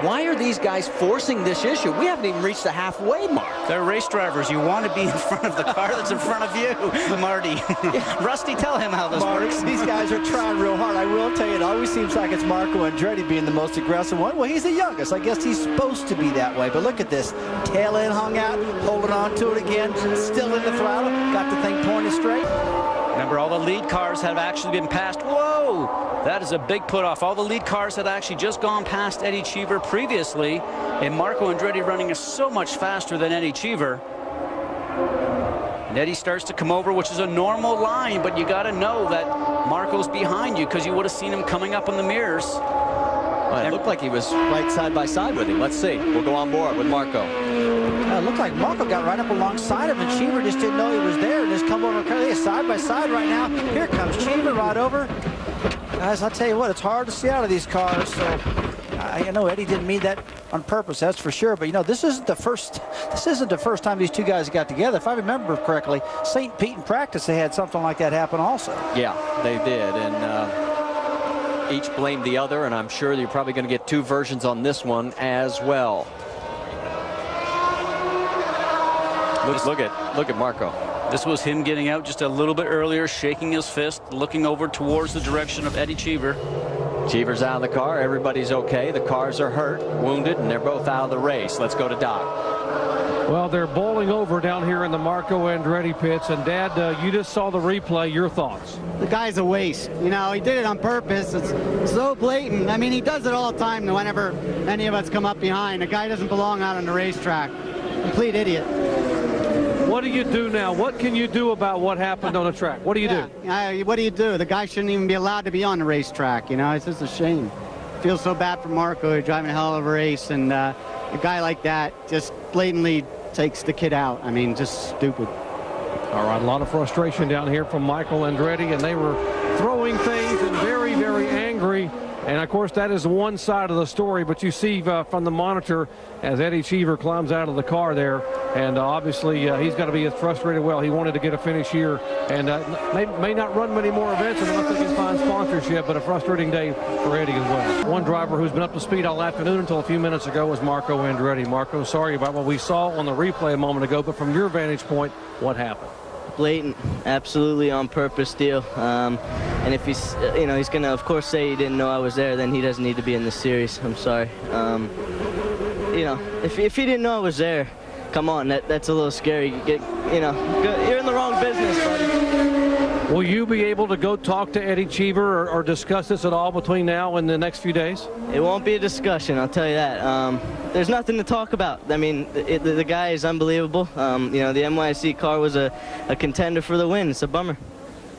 Why are these guys forcing this issue? We haven't even reached the halfway mark. They're race drivers. You want to be in front of the car that's in front of you, Marty. Rusty, tell him how this works. These guys are trying real hard. I will tell you, it always seems like it's Marco Andretti being the most aggressive one. Well, he's the youngest. I guess he's supposed to be that way. But look at this. Tail end hung out, holding on to it again, still in the throttle, got the thing pointed straight. Remember, all the lead cars have actually been passed. Whoa! That is a big put-off. All the lead cars had actually just gone past Eddie Cheever previously, and Marco Andretti running is so much faster than Eddie Cheever. And Eddie starts to come over, which is a normal line, but you got to know that Marco's behind you because you would have seen him coming up in the mirrors. Well, it looked like he was right side by side with him. Let's see. We'll go on board with Marco. It looked like Marco got right up alongside him, and Cheever just didn't know he was there and just come over. They're side by side right now. Here comes Cheever right over. Guys, I'll tell you what, it's hard to see out of these cars. So I know Eddie didn't mean that on purpose, that's for sure. But you know, this isn't the first time these two guys got together. If I remember correctly, St. Pete in practice, they had something like that happen also. Yeah, they did, and each blamed the other, and I'm sure you're probably going to get two versions on this one as well. Look at Marco. This was him getting out just a little bit earlier, shaking his fist, looking over towards the direction of Eddie Cheever. Cheever's out of the car. Everybody's okay. The cars are hurt, wounded, and they're both out of the race. Let's go to Doc. Well, they're bowling over down here in the Marco Andretti pits. And, Dad, you just saw the replay. Your thoughts? The guy's a waste. You know, he did it on purpose. It's so blatant. I mean, he does it all the time whenever any of us come up behind. The guy doesn't belong out on the racetrack. Complete idiot. What do you do now? What can you do about what happened on the track? What do you do? What do you do? The guy shouldn't even be allowed to be on the racetrack. You know, it's just a shame. Feels so bad for Marco, driving a hell of a race, and a guy like that just blatantly takes the kid out. I mean, just stupid. All right, a lot of frustration down here from Michael Andretti, and they were throwing things and very, very angry. And, of course, that is one side of the story. But you see from the monitor as Eddie Cheever climbs out of the car there. And obviously, he's got to be as frustrated. Well, he wanted to get a finish here. And may not run many more events unless they can find sponsorship. But a frustrating day for Eddie as well. One driver who's been up to speed all afternoon until a few minutes ago was Marco Andretti. Marco, sorry about what we saw on the replay a moment ago. But from your vantage point, what happened? Blatant, absolutely on purpose deal. And if he's, he's gonna of course say he didn't know I was there, then he doesn't need to be in this series. I'm sorry. If he didn't know I was there, come on, that's a little scary. You're in the wrong business, buddy. Will you be able to go talk to Eddie Cheever or discuss this at all between now and the next few days? It won't be a discussion, I'll tell you that. There's nothing to talk about. I mean, the guy is unbelievable. The NYC car was a contender for the win. It's a bummer.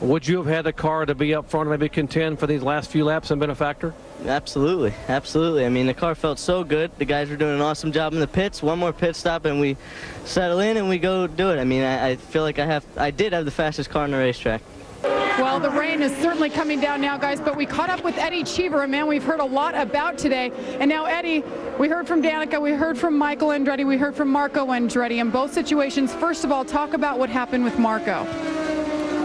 Would you have had the car to be up front and maybe contend for these last few laps and been a factor? Absolutely, absolutely. I mean, the car felt so good. The guys were doing an awesome job in the pits. One more pit stop and we settle in and we go do it. I mean, I feel like I did have the fastest car on the racetrack. Well, the rain is certainly coming down now, guys, but we caught up with Eddie Cheever, a man we've heard a lot about today. And now, Eddie, we heard from Danica, we heard from Michael Andretti, we heard from Marco Andretti. In both situations, first of all, talk about what happened with Marco.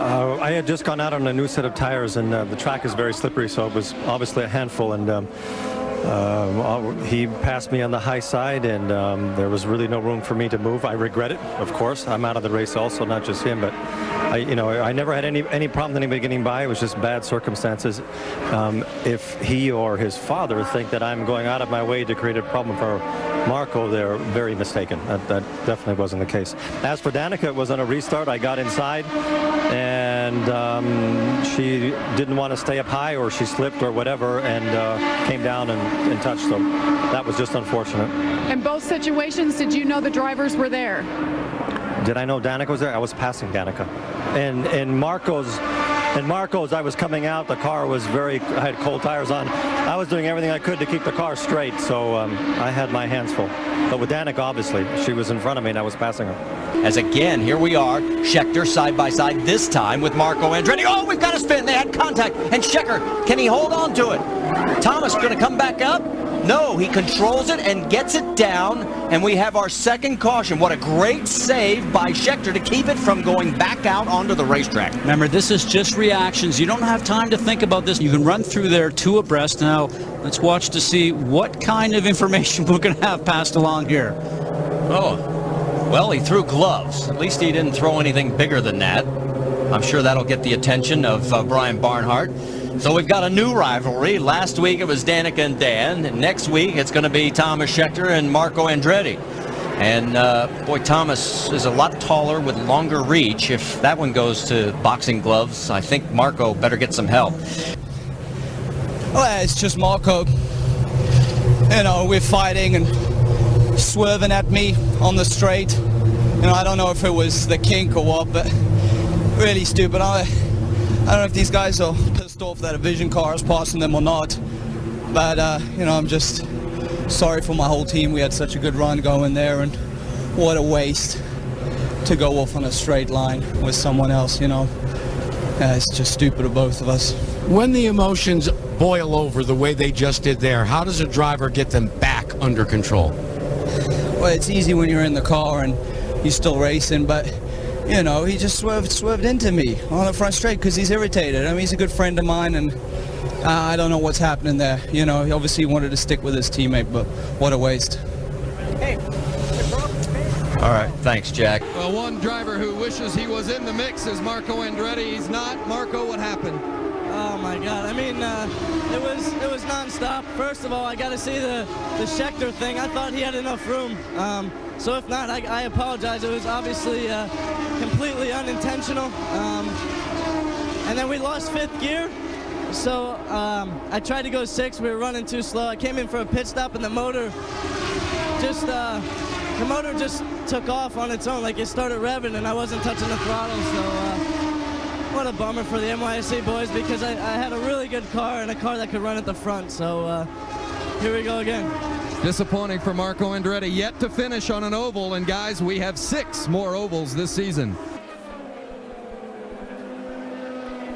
I had just gone out on a new set of tires, and the track is very slippery, so it was obviously a handful. And he passed me on the high side, and there was really no room for me to move. I regret it, of course. I'm out of the race also, not just him, but I never had any problem with anybody getting by. It was just bad circumstances. If he or his father think that I'm going out of my way to create a problem for Marco, they're very mistaken. That definitely wasn't the case. As for Danica, it was on a restart. I got inside, and she didn't want to stay up high, or she slipped or whatever, and came down and touched. So that was just unfortunate. In both situations, did you know the drivers were there? Did I know Danica was there? I was passing Danica. And Marco's, I was coming out. The car was I had cold tires on. I was doing everything I could to keep the car straight, so I had my hands full. But with Danica, obviously, she was in front of me and I was passing her. As again, here we are, Scheckter side by side, this time with Marco Andretti. Oh, we've got a spin. They had contact. And Scheckter, can he hold on to it? Thomas going to come back up? No, he controls it and gets it down, and we have our second caution. What a great save by Scheckter to keep it from going back out onto the racetrack. Remember, this is just reactions. You don't have time to think about this. You can run through there two abreast. Now, Let's watch to see what kind of information we're going to have passed along here. Oh, well, he threw gloves. At least he didn't throw anything bigger than that. I'm sure that'll get the attention of Brian Barnhart. So we've got a new rivalry. Last week it was Danica and Dan. And next week it's going to be Thomas Scheckter and Marco Andretti. And boy, Thomas is a lot taller with longer reach. If that one goes to boxing gloves, I think Marco better get some help. Well, it's just Marco. You know, we're fighting and swerving at me on the straight. You know, I don't know if it was the kink or what, but really stupid. I don't know if these guys are pissed off that a Vision car is passing them or not. But, you know, I'm just sorry for my whole team. We had such a good run going there, and what a waste to go off on a straight line with someone else, you know. It's just stupid of both of us. When the emotions boil over the way they just did there, how does a driver get them back under control? Well, it's easy when you're in the car and you're still racing, but, you know, he just swerved into me on the front straight because he's irritated. I mean, he's a good friend of mine, and I don't know what's happening there. You know, he obviously wanted to stick with his teammate, but what a waste. All right, thanks, Jack. Well, one driver who wishes he was in the mix is Marco Andretti. He's not. Marco, what happened? Oh my God! I mean, it was nonstop. First of all, I got to see the Scheckter thing. I thought he had enough room. So if not, I apologize. It was obviously completely unintentional. And then we lost fifth gear. So I tried to go sixth. We were running too slow. I came in for a pit stop, and the motor just took off on its own. Like, it started revving, and I wasn't touching the throttle. So what a bummer for the NYSC boys, because I had a really good car and a car that could run at the front. So here we go again. Disappointing for Marco Andretti, yet to finish on an oval. And guys, we have 6 more ovals this season.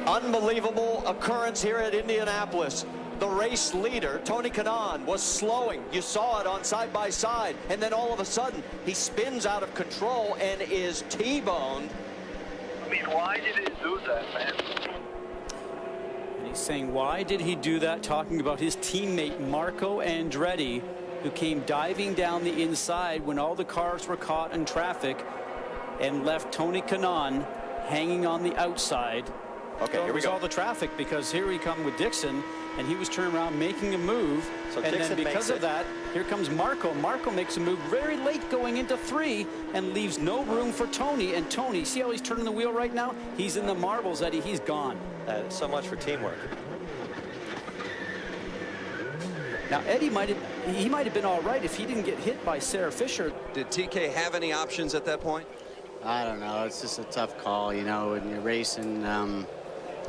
Unbelievable occurrence here at Indianapolis. The race leader, Tony Kanaan, was slowing. You saw it on side-by-side. And then all of a sudden, he spins out of control and is T-boned. I mean, why did he do that, man? And he's saying, why did he do that? Talking about his teammate, Marco Andretti, who came diving down the inside when all the cars were caught in traffic and left Tony Kanaan hanging on the outside. Okay, so here we go. all the traffic, because here we come with Dixon, and he was turning around making a move. So and Dixon then because makes of it. that, here comes Marco. Marco makes a move very late going into 3 and leaves no room for Tony. And Tony, see how he's turning the wheel right now? He's in the marbles, Eddie. He's gone. So much for teamwork. Now, Eddie might have been all right if he didn't get hit by Sarah Fisher. Did TK have any options at that point? I don't know. It's just a tough call, you know, when you're racing.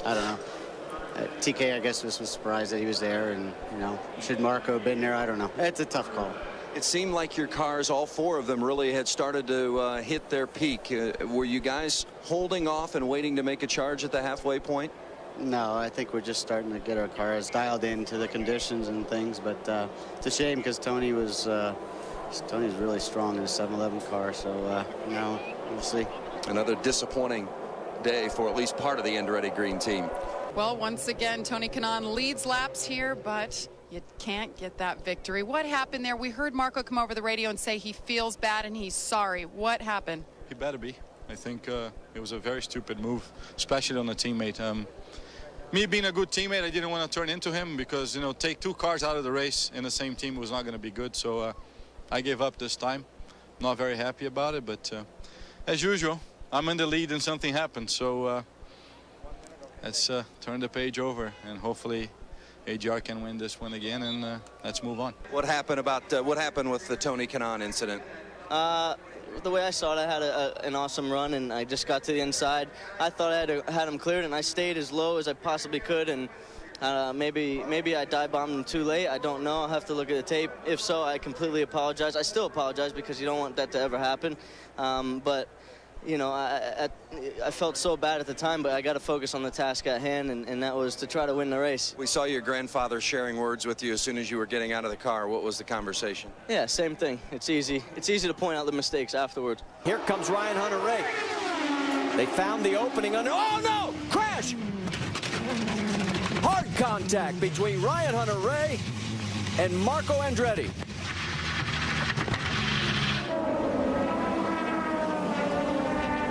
I don't know. TK, I guess, was surprised that he was there, and, you know, should Marco have been there? I don't know. It's a tough call. It seemed like your cars, all 4 of them, really had started to hit their peak. Were you guys holding off and waiting to make a charge at the halfway point? No, I think we're just starting to get our cars dialed into the conditions and things, but it's a shame because Tony's really strong in a 711 car, so, you know, we'll see. Another disappointing day for at least part of the Andretti Green team. Well, once again, Tony Kanaan leads laps here, but you can't get that victory. What happened there? We heard Marco come over the radio and say he feels bad and he's sorry. What happened? He better be. I think it was a very stupid move, especially on a teammate. Me being a good teammate, I didn't want to turn into him because, you know, take 2 cars out of the race in the same team was not going to be good. So I gave up this time. Not very happy about it, but as usual, I'm in the lead and something happened. So let's turn the page over and hopefully AGR can win this one again, and let's move on. What happened with the Tony Kanaan incident? The way I saw it, I had an awesome run, and I just got to the inside. I thought I had him cleared, and I stayed as low as I possibly could, and maybe I dive bombed him too late. I don't know. I'll have to look at the tape. If so, I completely apologize. I still apologize because you don't want that to ever happen. But you know, I felt so bad at the time, but I got to focus on the task at hand, and that was to try to win the race. We saw your grandfather sharing words with you as soon as you were getting out of the car. What was the conversation? Yeah, same thing. It's easy to point out the mistakes afterwards. Here comes Ryan Hunter-Reay. They found the opening under. Oh no! Crash! Hard contact between Ryan Hunter-Reay and Marco Andretti.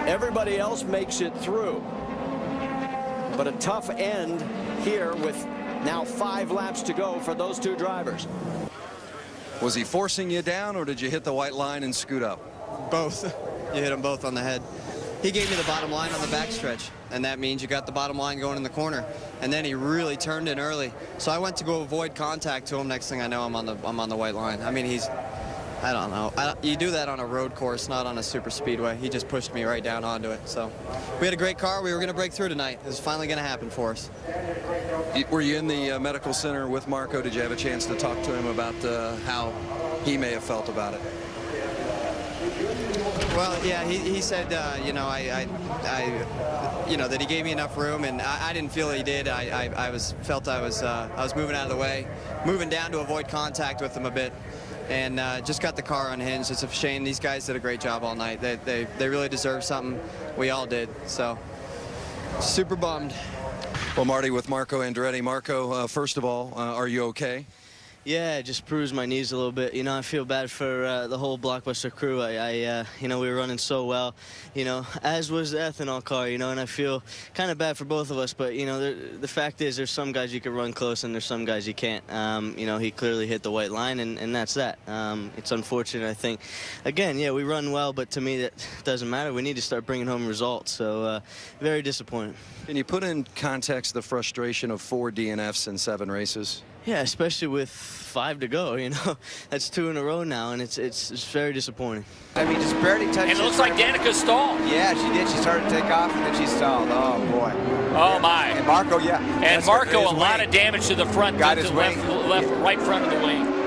Everybody else makes it through. But a tough end here with now 5 laps to go for those 2 drivers. Was he forcing you down, or did you hit the white line and scoot up? Both. You hit them both on the head. He gave me the bottom line on the backstretch, and that means you got the bottom line going in the corner. And then he really turned in early. So I went to go avoid contact to him. Next thing I know, I'm on the white line. I mean, I don't know. You do that on a road course, not on a super speedway. He just pushed me right down onto it. So we had a great car. We were going to break through tonight. It was finally going to happen for us. Were you in the medical center with Marco? Did you have a chance to talk to him about how he may have felt about it? Well, yeah, he said, you know, you know, that he gave me enough room, and I didn't feel he did. I felt I was moving out of the way, moving down to avoid contact with him a bit. And just got the car unhinged. It's a shame. These guys did a great job all night. They really deserve something. We all did. So super bummed. Well, Marty, with Marco Andretti. Marco, first of all, are you okay? Yeah, I just bruised my knees a little bit. You know, I feel bad for the whole Blockbuster crew. You know, we were running so well, you know, as was the ethanol car, you know, and I feel kind of bad for both of us. But, you know, the fact is there's some guys you can run close and there's some guys you can't. You know, he clearly hit the white line, and that's that. It's unfortunate, I think. Again, yeah, we run well, but to me that doesn't matter. We need to start bringing home results. So very disappointing. Can you put in context the frustration of 4 DNFs in 7 races? Yeah, especially with 5 to go, you know. That's 2 in a row now, and it's very disappointing. I mean, just barely touched. And it looks like Danica stalled. Yeah, she did. She started to take off, and then she stalled. Oh, boy. Oh, my. And Marco, yeah. And Marco, a lot of damage to the front, got to his the left, right front of the wing.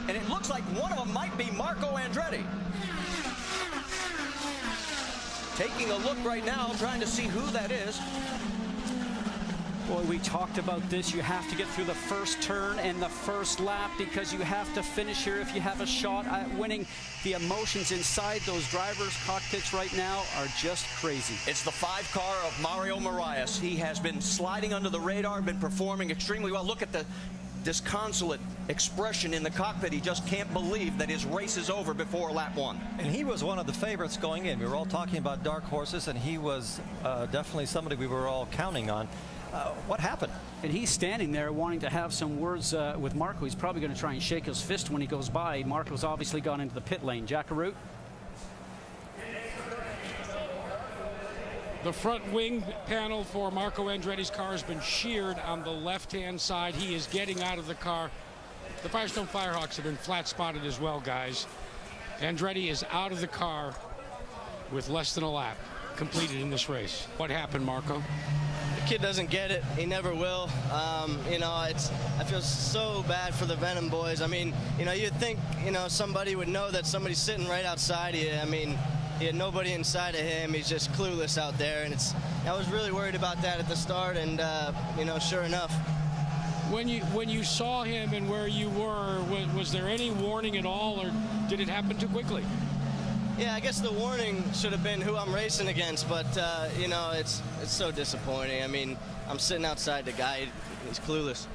And it looks like one of them might be Marco Andretti. Taking a look right now, trying to see who that is. Boy, we talked about this. You have to get through the first turn and the first lap because you have to finish here if you have a shot at winning. The emotions inside those drivers' cockpits right now are just crazy. It's the 5 car of Mario Moraes. He has been sliding under the radar, been performing extremely well. Look at the disconsolate expression in the cockpit. He just can't believe that his race is over before lap 1. And he was one of the favorites going in. We were all talking about dark horses, and he was definitely somebody we were all counting on. What happened? And he's standing there wanting to have some words with Marco. He's probably going to try and shake his fist when he goes by. Marco's obviously gone into the pit lane. Jackaroo? The front wing panel for Marco Andretti's car has been sheared on the left-hand side. He is getting out of the car. The Firestone Firehawks have been flat spotted as well, guys. Andretti is out of the car with less than a lap completed in this race. What happened, Marco? The kid doesn't get it. He never will. You know, I feel so bad for the Venom boys. I mean, you know, you'd think, you know, somebody would know that somebody's sitting right outside you. I mean, he had nobody inside of him. He's just clueless out there, and I was really worried about that at the start, and you know, sure enough. When you saw him and where you were, was there any warning at all, or did it happen too quickly? Yeah, I guess the warning should have been who I'm racing against, but you know, it's so disappointing. I mean, I'm sitting outside the guy. He's clueless.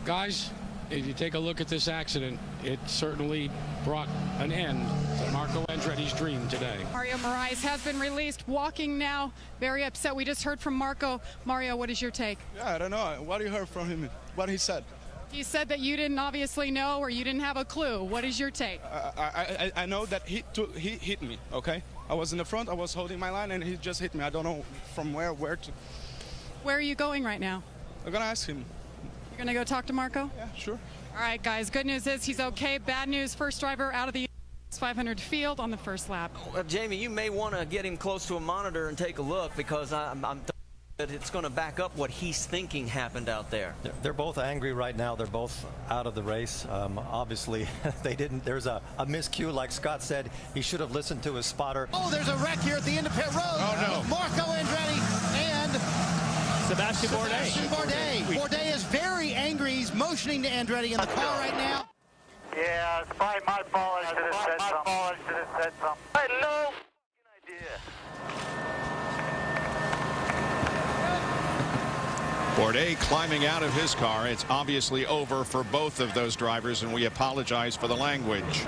Guys, if you take a look at this accident, it certainly brought an end to Marco Andretti's dream today. Mario Moraes has been released, walking now, very upset. We just heard from Marco. Mario, what is your take? Yeah, I don't know. What you heard from him? What he said? He said that you didn't obviously know, or you didn't have a clue. What is your take? I know that he hit me, okay? I was in the front, I was holding my line, and he just hit me. I don't know from where to. Where are you going right now? I'm going to ask him. You're going to go talk to Marco? Yeah, sure. All right, guys, good news is he's okay. Bad news, first driver out of the 500 field on the first lap. Well, Jamie, you may want to get him close to a monitor and take a look, because I'm that it's going to back up what he's thinking happened out there. They're both angry right now. They're both out of the race. Obviously, they didn't. There's a miscue, like Scott said. He should have listened to his spotter. Oh, there's a wreck here at the end of pit road. Oh, no. Marco Andretti and Sebastian Bourdais. Bourdais is very angry. He's motioning to Andretti in the car right now. Yeah, it's probably my fault. I should have said something. I had no idea. Bourdais climbing out of his car. It's obviously over for both of those drivers, and we apologize for the language.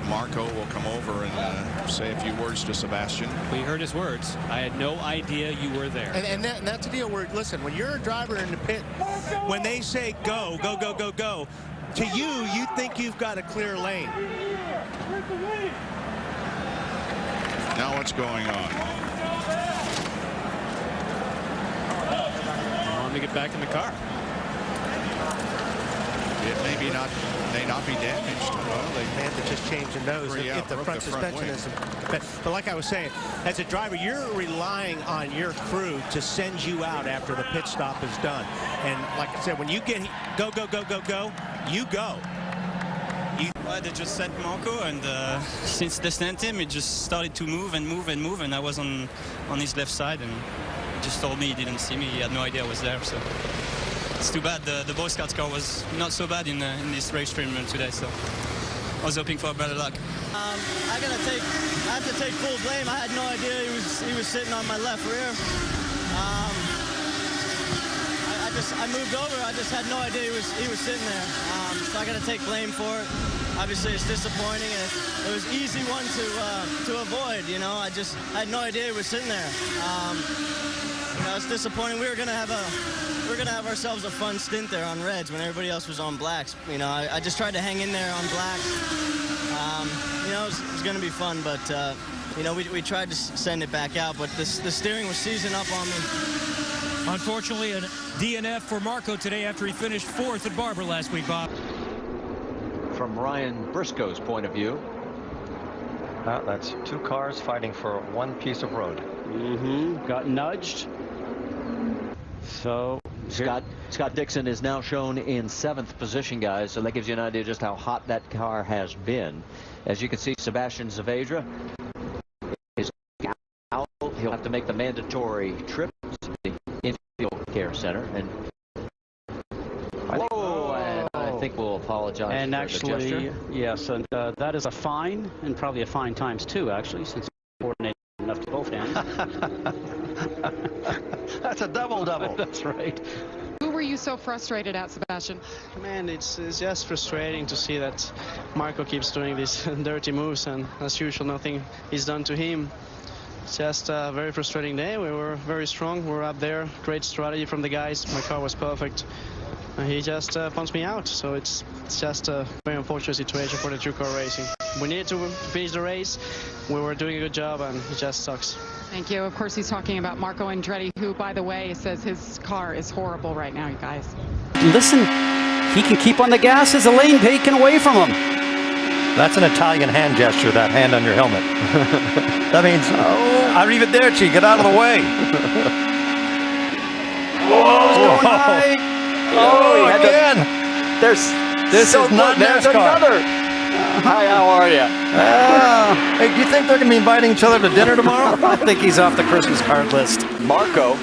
Marco will come over and say a few words to Sebastian. We heard his words. I had no idea you were there. And that's the deal where, listen, when you're a driver in the pit, when they say go, go, go, go, go, to you think you've got a clear lane. Now what's going on? Let me get back in the car. It may not be damaged. Well, They had to just change the nose if the front suspension is. But like I was saying, as a driver, you're relying on your crew to send you out after the pit stop is done. And like I said, when you get go, go, go, go, go, you go. Well, they just sent Marco, and since they sent him, it just started to move and move and move, and I was on his left side, and he just told me he didn't see me. He had no idea I was there, so. It's too bad the Boy Scouts car was not so bad in this race stream today, so I was hoping for better luck. I have to take full blame. I had no idea he was sitting on my left rear. I moved over. I just had no idea he was sitting there. So I got to take blame for it. Obviously, it's disappointing, and it was easy one to avoid. You know, I had no idea he was sitting there. You know, it's disappointing. We're gonna have ourselves a fun stint there on reds when everybody else was on blacks. You know, I just tried to hang in there on blacks. You know, it was gonna be fun, but you know, we tried to send it back out, but the steering was seizing up on me. Unfortunately, a DNF for Marco today after he finished 4th at Barber last week, Bob. From Ryan Briscoe's point of view. That's two cars fighting for one piece of road. Got nudged. So Scott Dixon is now shown in 7th position, guys, so that gives you an idea just how hot that car has been. As you can see, Sebastian Saavedra is out. He'll have to make the mandatory trip to the infield care center, and I think we'll apologize and for actually, the gesture. yes, and that is a fine, and probably a fine times 2, actually, since coordinated enough to both hands. That's a double-double. That's right. Who were you so frustrated at, Sebastian? Man, it's just frustrating to see that Marco keeps doing these dirty moves, and as usual, nothing is done to him. It's just a very frustrating day. We were very strong. We were up there. Great strategy from the guys. My car was perfect. And he just punched me out. So it's just a very unfortunate situation for the two-car racing. We needed to finish the race. We were doing a good job, and it just sucks. Thank you. Of course, he's talking about Marco Andretti, who, by the way, says his car is horrible right now, you guys. Listen, he can keep on the gas as the lane taken away from him. That's an Italian hand gesture, that hand on your helmet. That means, arrivederci, get out of the way. Whoa, going high. Oh, again. This is not NASCAR. Another. Hi, how are you? Hey, do you think they're going to be inviting each other to dinner tomorrow? I think he's off the Christmas card list. Marco,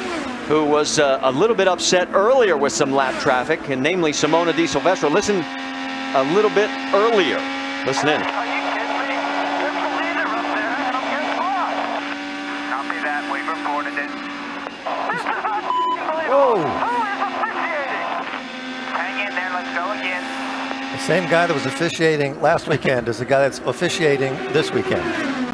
who was a little bit upset earlier with some lap traffic, and namely Simona Di Silvestro. Listen a little bit earlier. Listen in. Copy that. We've reported it. This is unbelievable. Whoa. Who is officiating? Hang in there. Let's go again. The same guy that was officiating last weekend is the guy that's officiating this weekend.